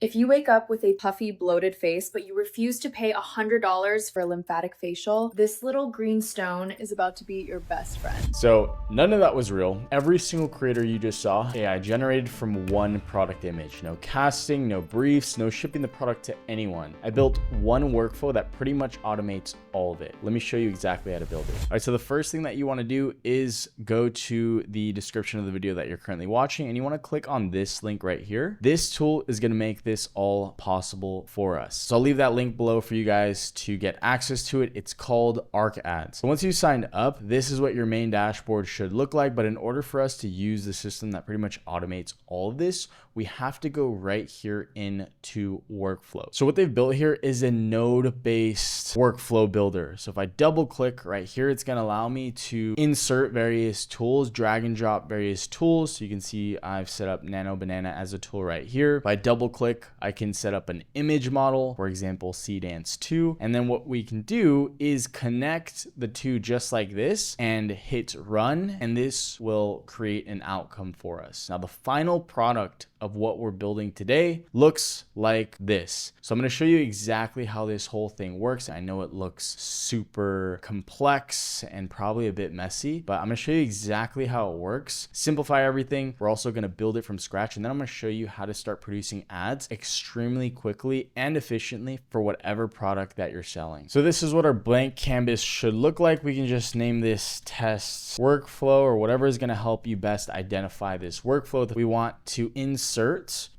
If you wake up with a puffy, bloated face, but you refuse to pay $100 for a lymphatic facial, this little green stone is about to be your best friend. So none of that was real. Every single creator you just saw, AI generated from one product image. No casting, no briefs, no shipping the product to anyone. I built one workflow that pretty much automates all of it. Let me show you exactly how to build it. All right, so the first thing that you want to do is go to the description of the video that you're currently watching, and you want to click on this link right here. This tool is going to make this all possible for us. So I'll leave that link below for you guys to get access to it. It's called Arc Ads. So once you signed up, this is what your main dashboard should look like. But in order for us to use the system that pretty much automates all of this, we have to go right here into workflow. So what they've built here is a node-based workflow builder. So if I double click right here, it's going to allow me to insert various tools, drag and drop various tools. So you can see I've set up Nano Banana as a tool right here. If I double click, I can set up an image model, for example, Dance 2. And then what we can do is connect the two just like this and hit run. And this will create an outcome for us. Now, the final product of what we're building today looks like this. So I'm going to show you exactly how this whole thing works. I know it looks super complex and probably a bit messy, but I'm going to show you exactly how it works, simplify everything. We're also going to build it from scratch, and then I'm going to show you how to start producing ads extremely quickly and efficiently for whatever product that you're selling. So this is what our blank canvas should look like. We can just name this test workflow or whatever is going to help you best identify this workflow that we want to insert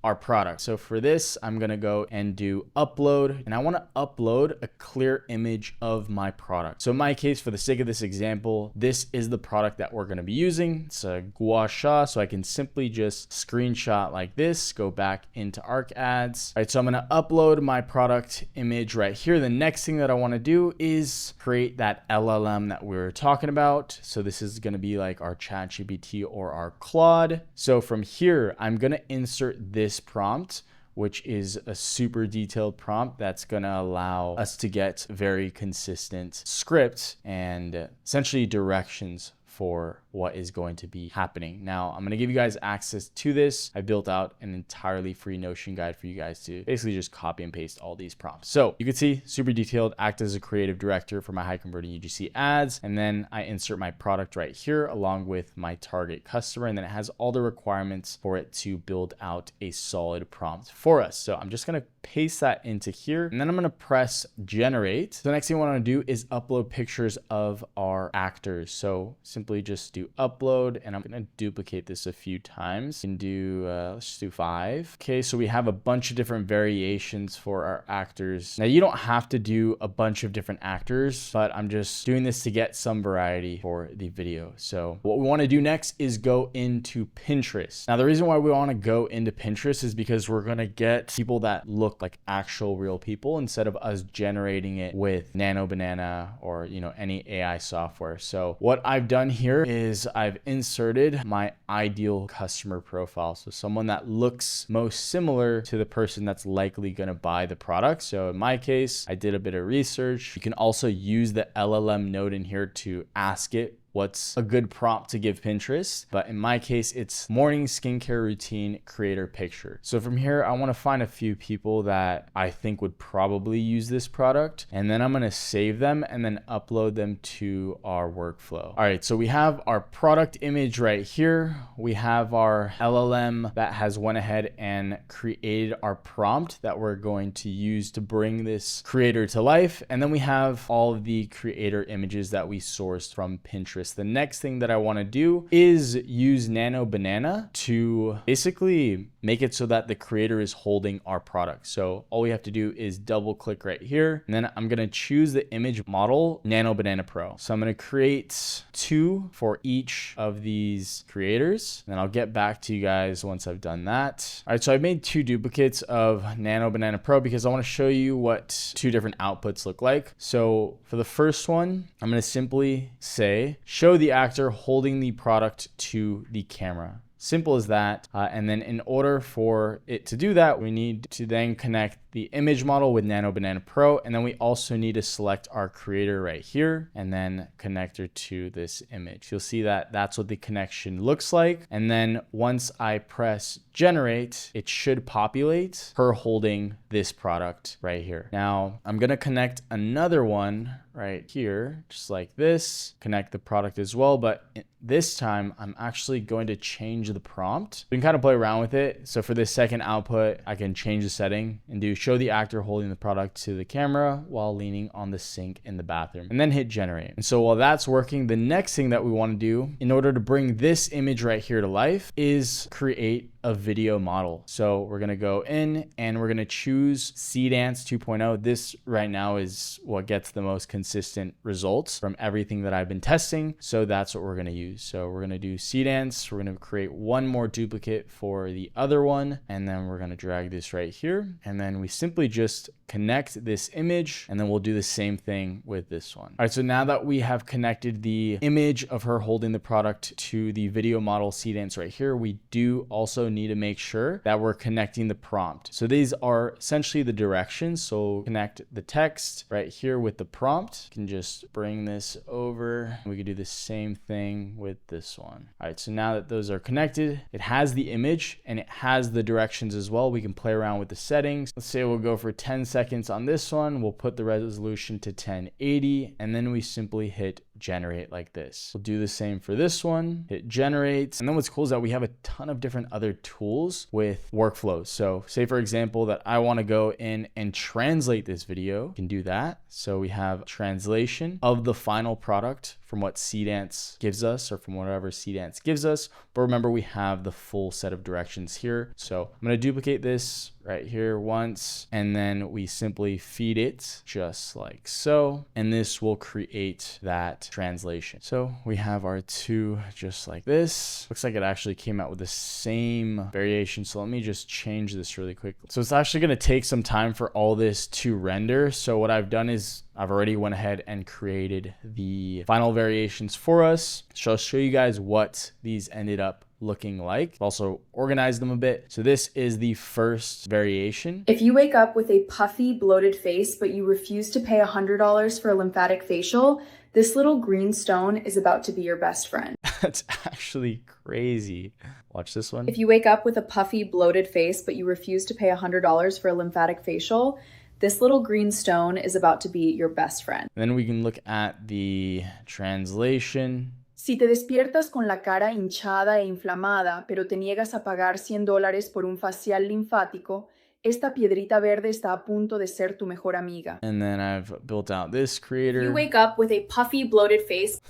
our product. So for this, I'm going to go and do upload, and I want to upload a clear image of my product. So in my case, for the sake of this example, this is the product that we're going to be using. It's a gua sha, so I can simply just screenshot like this, go back into Arc Ads. All right, so I'm going to upload my product image right here. The next thing that I want to do is create that LLM that we were talking about. So this is going to be like our ChatGPT or our Claude. So from here, I'm going to insert this prompt, which is a super detailed prompt that's going to allow us to get very consistent scripts and essentially directions for what is going to be happening. Now, I'm going to give you guys access to this. I built out an entirely free Notion guide for you guys to basically just copy and paste all these prompts. So you can see super detailed, act as a creative director for my high converting UGC ads. And then I insert my product right here along with my target customer. And then it has all the requirements for it to build out a solid prompt for us. So I'm just going to paste that into here, and then I'm going to press generate. So the next thing I want to do is upload pictures of our actors. So simply just do upload, and I'm going to duplicate this a few times. You can do, let's just do 5. Okay, so we have a bunch of different variations for our actors. Now, you don't have to do a bunch of different actors, but I'm just doing this to get some variety for the video. So what we want to do next is go into Pinterest. Now, the reason why we want to go into Pinterest is because we're going to get people that look like actual real people instead of us generating it with Nano Banana or, any AI software. So what I've done here is I've inserted my ideal customer profile. So someone that looks most similar to the person that's likely going to buy the product. So in my case, I did a bit of research. You can also use the LLM node in here to ask it what's a good prompt to give Pinterest. But in my case, it's morning skincare routine creator picture. So from here, I want to find a few people that I think would probably use this product. And then I'm going to save them and then upload them to our workflow. All right, so we have our product image right here. We have our LLM that has went ahead and created our prompt that we're going to use to bring this creator to life. And then we have all of the creator images that we sourced from Pinterest. The next thing that I want to do is use Nano Banana to basically make it so that the creator is holding our product. So all we have to do is double click right here. And then I'm going to choose the image model Nano Banana Pro. So I'm going to create 2 for each of these creators. And then I'll get back to you guys once I've done that. All right, so I've made 2 duplicates of Nano Banana Pro because I want to show you what 2 different outputs look like. So for the first one, I'm going to simply say, show the actor holding the product to the camera. Simple as that. And then in order for it to do that, we need to then connect the image model with Nano Banana Pro. And then we also need to select our creator right here and then connect her to this image. You'll see that that's what the connection looks like. And then once I press generate, it should populate her holding this product right here. Now I'm going to connect another one right here, just like this, connect the product as well. But this time I'm actually going to change the prompt. We can kind of play around with it. So for this second output, I can change the setting and do show the actor holding the product to the camera while leaning on the sink in the bathroom, and then hit generate. And so while that's working, the next thing that we want to do in order to bring this image right here to life is create a video model. So we're going to go in and we're going to choose Seedance 2.0. This right now is what gets the most consistent results from everything that I've been testing. So that's what we're going to use. So we're going to do Seedance. We're going to create one more duplicate for the other one. And then we're going to drag this right here. And then we simply just connect this image, and then we'll do the same thing with this one. All right, so now that we have connected the image of her holding the product to the video model Seedance right here, we do also need to make sure that we're connecting the prompt. So these are essentially the directions. So connect the text right here with the prompt. You can just bring this over. We could do the same thing with this one. All right, so now that those are connected, it has the image and it has the directions as well. We can play around with the settings. Let's say we'll go for 10 seconds on this one. We'll put the resolution to 1080, and then we simply hit generate like this. We'll do the same for this one, hit generate. And then what's cool is that we have a ton of different other tools with workflows. So say for example that I want to go in and translate this video, you can do that. So we have translation of the final product from what Seedance gives us, or from whatever Seedance gives us. But remember, we have the full set of directions here. So I'm going to duplicate this right here once, and then we simply feed it just like so. And this will create that translation. So we have our two just like this. Looks like it actually came out with the same variation. So let me just change this really quick. So it's actually going to take some time for all this to render. So what I've done is I've already went ahead and created the final variations for us. So I'll show you guys what these ended up looking like. Also organize them a bit. So this is the first variation. If you wake up with a puffy, bloated face, but you refuse to pay $100 for a lymphatic facial, this little green stone is about to be your best friend. That's actually crazy. Watch this one. If you wake up with a puffy, bloated face, but you refuse to pay $100 for a lymphatic facial, this little green stone is about to be your best friend. And then we can look at the translation. Si te despiertas con la cara hinchada e inflamada, pero te niegas a pagar $100 por un facial linfático, esta piedrita verde está a punto de ser tu mejor amiga. And then I've built out this creator. If you wake up with a puffy, bloated face.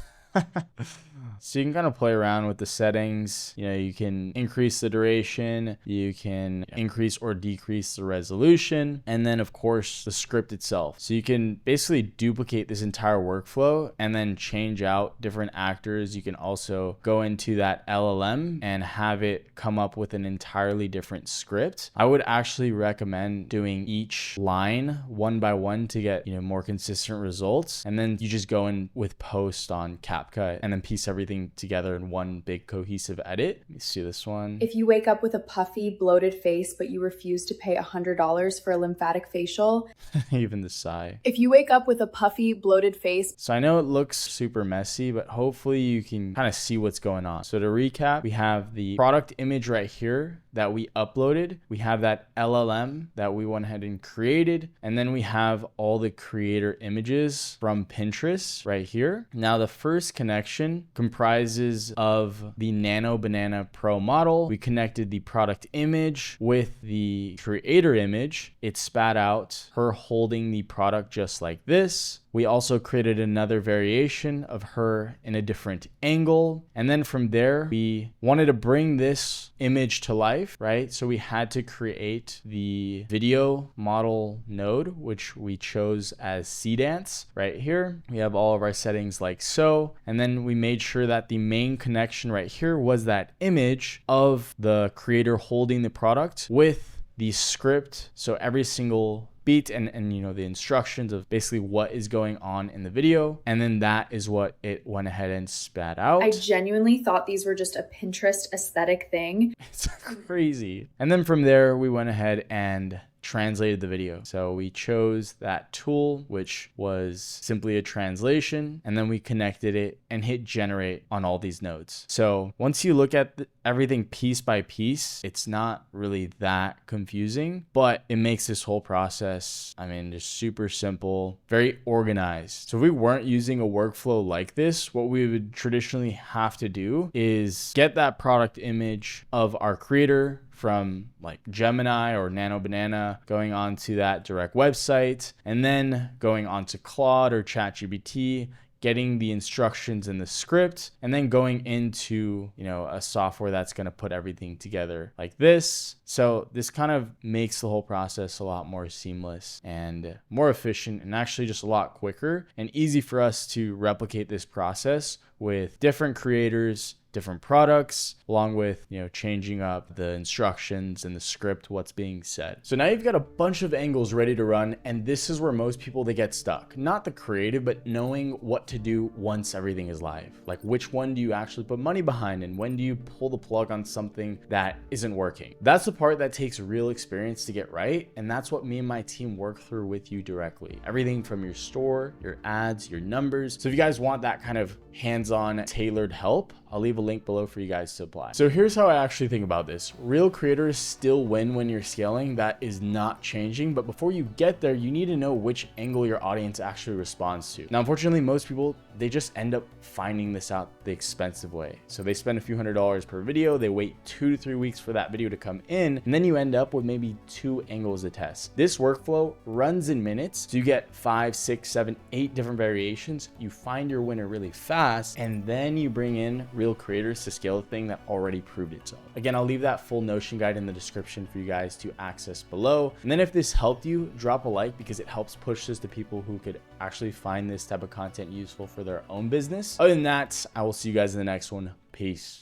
So you can kind of play around with the settings. You know, you can increase the duration, you can increase or decrease the resolution, and then of course the script itself. So you can basically duplicate this entire workflow and then change out different actors. You can also go into that LLM and have it come up with an entirely different script. I would actually recommend doing each line one by one to get, you know, more consistent results. And then you just go in with post on CapCut and then piece everything together in one big cohesive edit. Let me see this one. If you wake up with a puffy, bloated face, but you refuse to pay $100 for a lymphatic facial. Even the sigh. If you wake up with a puffy, bloated face. So I know it looks super messy, but hopefully you can kind of see what's going on. So to recap, we have the product image right here that we uploaded. We have that LLM that we went ahead and created. And then we have all the creator images from Pinterest right here. Now the first connection comprises of the Nano Banana Pro model. We connected the product image with the creator image. It spat out her holding the product just like this. We also created another variation of her in a different angle. And then from there, we wanted to bring this image to life, right? So we had to create the video model node, which we chose as Seedance right here. We have all of our settings like so. And then we made sure that the main connection right here was that image of the creator holding the product with the script. So every single beat and you know, the instructions of basically what is going on in the video. And then that is what it went ahead and spat out. I genuinely thought these were just a Pinterest aesthetic thing. It's crazy. And then from there, we went ahead and translated the video. So we chose that tool, which was simply a translation, and then we connected it and hit generate on all these nodes. So once you look at everything piece by piece, it's not really that confusing, but it makes this whole process, I mean, just super simple, very organized. So if we weren't using a workflow like this, what we would traditionally have to do is get that product image of our creator from like Gemini or Nano Banana, going onto that direct website, and then going onto Claude or ChatGPT, getting the instructions in the script, and then going into, you know, a software that's going to put everything together like this. So this kind of makes the whole process a lot more seamless and more efficient, and actually just a lot quicker and easy for us to replicate this process with different creators, different products, along with, you know, changing up the instructions and the script, what's being said. So now you've got a bunch of angles ready to run, and this is where most people, they get stuck. Not the creative, but knowing what to do once everything is live. Like, which one do you actually put money behind, and when do you pull the plug on something that isn't working? That's the part that takes real experience to get right, and that's what me and my team work through with you directly. Everything from your store, your ads, your numbers. So if you guys want that kind of hands-on tailored help, I'll leave a link below for you guys to apply. So here's how I actually think about this. Real creators still win when you're scaling. That is not changing. But before you get there, you need to know which angle your audience actually responds to. Now, unfortunately, most people, they just end up finding this out the expensive way. So they spend a few $100s per video. They wait 2 to 3 weeks for that video to come in. And then you end up with maybe 2 angles to test. This workflow runs in minutes. So you get 5, 6, 7, 8 different variations. You find your winner really fast. And then you bring in real creators to scale the thing that already proved itself. Again, I'll leave that full Notion guide in the description for you guys to access below. And then if this helped you, drop a like, because it helps push this to people who could actually find this type of content useful for their own business. Other than that, I will see you guys in the next one. Peace.